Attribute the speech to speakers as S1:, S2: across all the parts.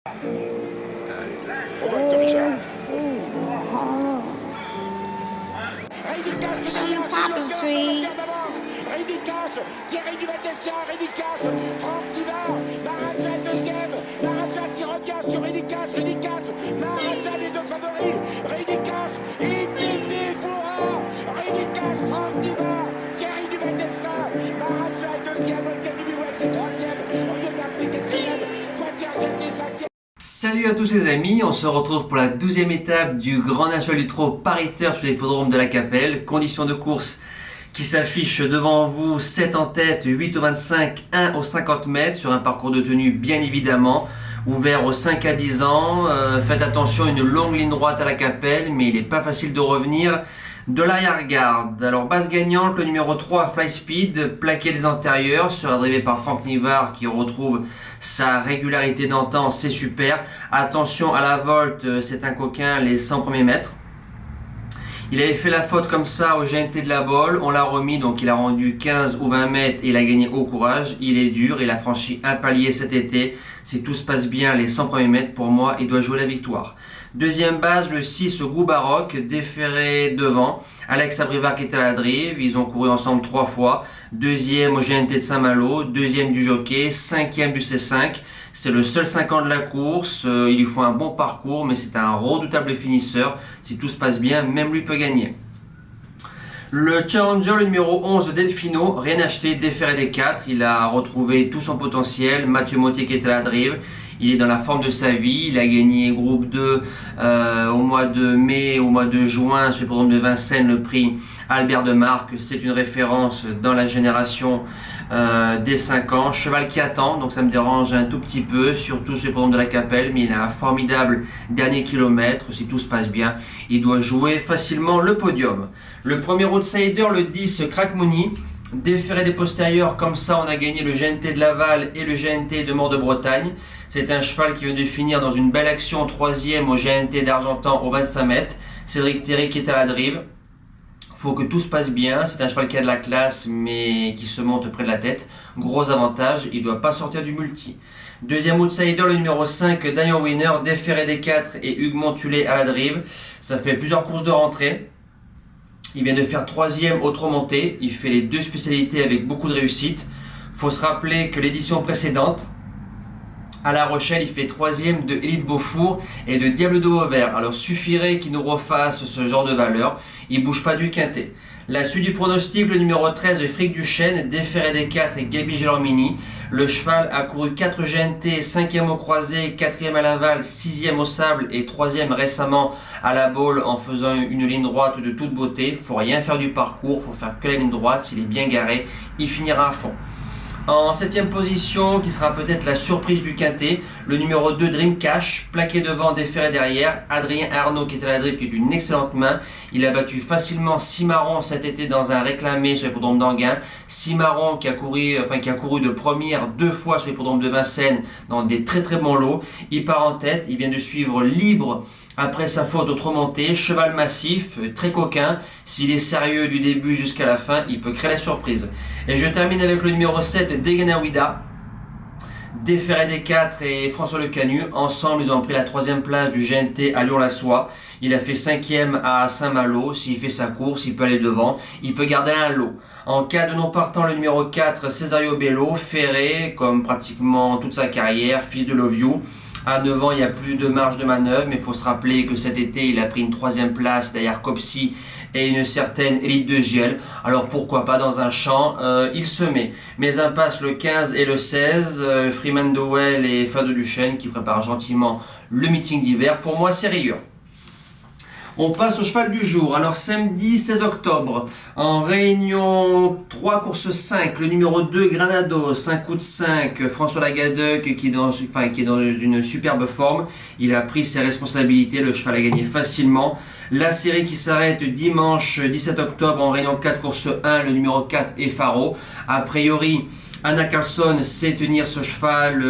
S1: On vote Richard.
S2: Hey, you poppin', trees?
S1: Rédicas, Thierry Duval-Destia, Rédicas, Franck Diva, Maraja est deuxième, Maraja qui revient sur Rédicas, Maraja les deux favoris, Rédicas, Ipipi pourra, Rédicas, Franck Diva, Thierry Duval-Destia, Maraja est deuxième, Olteni Biwet c'est troisième, Olivier Maxi quatrième, Quatergent est cinquième.
S3: Salut à tous les amis, on se retrouve pour la 12e étape du Grand National du Trot Paris Turf sur l'hippodrome de la Capelle. Conditions de course qui s'affichent devant vous, 7 en tête, 8 au 25, 1 au 50 mètres sur un parcours de tenue bien évidemment, ouvert aux 5 à 10 ans. Faites attention, une longue ligne droite à la Capelle, mais il n'est pas facile de revenir de l'arrière-garde. Alors base gagnante, le numéro 3 Fly Speed, plaqué des antérieurs, sera drivé par Franck Nivard qui retrouve sa régularité d'antan, c'est super. Attention à la volte, c'est un coquin les 100 premiers mètres. Il avait fait la faute comme ça au GNT de la Bolle, on l'a remis, donc il a rendu 15 ou 20 mètres et il a gagné au courage. Il est dur, il a franchi un palier cet été. Si tout se passe bien, les 100 premiers mètres, pour moi, il doit jouer la victoire. Deuxième base, le 6 Goût Baroque, déféré devant. Alex Abrivard qui était à la drive, ils ont couru ensemble 3 fois. Deuxième au GNT de Saint-Malo, deuxième du jockey, cinquième du C5. C'est le seul 5 ans de la course, il lui faut un bon parcours, mais c'est un redoutable finisseur. Si tout se passe bien, même lui peut gagner. Le challenger, le numéro 11 de Delfino, rien acheté, déféré des 4. Il a retrouvé tout son potentiel. Mathieu Mottier qui était à la drive. Il est dans la forme de sa vie. Il a gagné groupe 2 au mois de mai, au mois de juin sur le programme de Vincennes, le prix Albert de Marque. C'est une référence dans la génération des 5 ans. Cheval qui attend, donc ça me dérange un tout petit peu, surtout sur le programme de la Capelle. Mais il a un formidable dernier kilomètre. Si tout se passe bien, il doit jouer facilement le podium. Le premier outsider, le 10 Crack Mooney. Déféré des postérieurs, comme ça on a gagné le GNT de Laval et le GNT de Mort de Bretagne. C'est un cheval qui vient de finir dans une belle action 3e au GNT d'Argentan au 25 mètres. Cédric Théry qui est à la drive. Faut que tout se passe bien. C'est un cheval qui a de la classe mais qui se monte près de la tête. Gros avantage, il ne doit pas sortir du multi. Deuxième outsider, le numéro 5 Daniel Winner, déféré des 4 et Hugues Montulé à la drive. Ça fait plusieurs courses de rentrée. Il vient de faire 3e au trot monté. Il fait les 2 spécialités avec beaucoup de réussite. Faut se rappeler que l'édition précédente, à La Rochelle, il fait 3e de Élite Beaufour et de Diable de Vauvert. Alors suffirait qu'il nous refasse ce genre de valeur. Il bouge pas du quintet. La suite du pronostic, le numéro 13 Fric Duchesne, déféré des 4 et Gaby Gelormini. Le cheval a couru 4 GNT, 5e au croisé, 4e à Laval, 6e au sable et 3e récemment à la Baule en faisant une ligne droite de toute beauté. Faut rien faire du parcours, faut faire que la ligne droite. S'il est bien garé, il finira à fond. En 7e position, qui sera peut-être la surprise du quintet, le numéro 2 Dream Cash, plaqué devant, déféré derrière. Adrien Arnaud qui est à la drive, qui est une excellente main. Il a battu facilement Cimarron cet été dans un réclamé sur l'hippodrome d'Anguin. Cimarron qui a couru de première 2 fois sur l'hippodrome de Vincennes dans des très très bons lots. Il part en tête, il vient de suivre Libre après sa faute au trot monté. Cheval massif, très coquin. S'il est sérieux du début jusqu'à la fin, il peut créer la surprise. Et je termine avec le numéro 7 Deganawida, déféré des 4 et François Le Canu. Ensemble, ils ont pris la 3e place du GNT à Lyon-la-Soie. Il a fait 5e à Saint-Malo. S'il fait sa course, il peut aller devant. Il peut garder un lot. En cas de non partant, le numéro 4, Cesario Bello, ferré comme pratiquement toute sa carrière, fils de Love You. À 9 ans, il n'y a plus de marge de manœuvre, mais il faut se rappeler que cet été, il a pris une 3e place derrière Copsy et une certaine Élite de Giel. Alors pourquoi pas dans un champ, il se met. Mais impasse le 15 et le 16, Freeman Dowell et Fado Duchesne qui préparent gentiment le meeting d'hiver. Pour moi, c'est rayure. On passe au cheval du jour. Alors samedi 16 octobre, en réunion 3 course 5, le numéro 2 Granados, 5 coups de 5, François Lagadec qui est dans une superbe forme. Il a pris ses responsabilités, le cheval a gagné facilement. La série qui s'arrête dimanche 17 octobre en réunion 4 course 1, le numéro 4 Efaro. A priori, Anna Carlson sait tenir ce cheval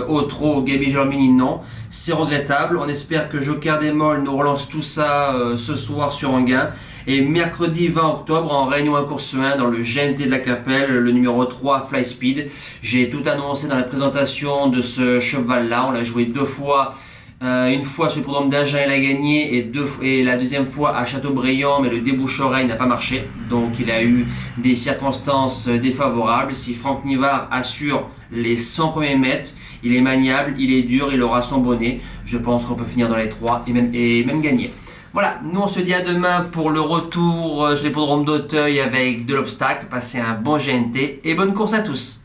S3: au trot, Gaby Gelormini non. C'est regrettable. On espère que Joker des Molles nous relance tout ça ce soir sur Anguin. Et mercredi 20 octobre, en réunion à course 1 dans le GNT de la Capelle, le numéro 3 Fly Speed. J'ai tout annoncé dans la présentation de ce cheval-là. On l'a joué 2 fois. Une fois sur le hippodrome d'Agen, il a gagné et la deuxième fois à Châteaubriand, mais le débouche-oreille n'a pas marché. Donc il a eu des circonstances défavorables. Si Franck Nivard assure les 100 premiers mètres, il est maniable, il est dur, il aura son bonnet. Je pense qu'on peut finir dans les 3 et même gagner. Voilà, nous on se dit à demain pour le retour sur l'hippodrome d'Auteuil avec de l'obstacle. Passez un bon GNT et bonne course à tous.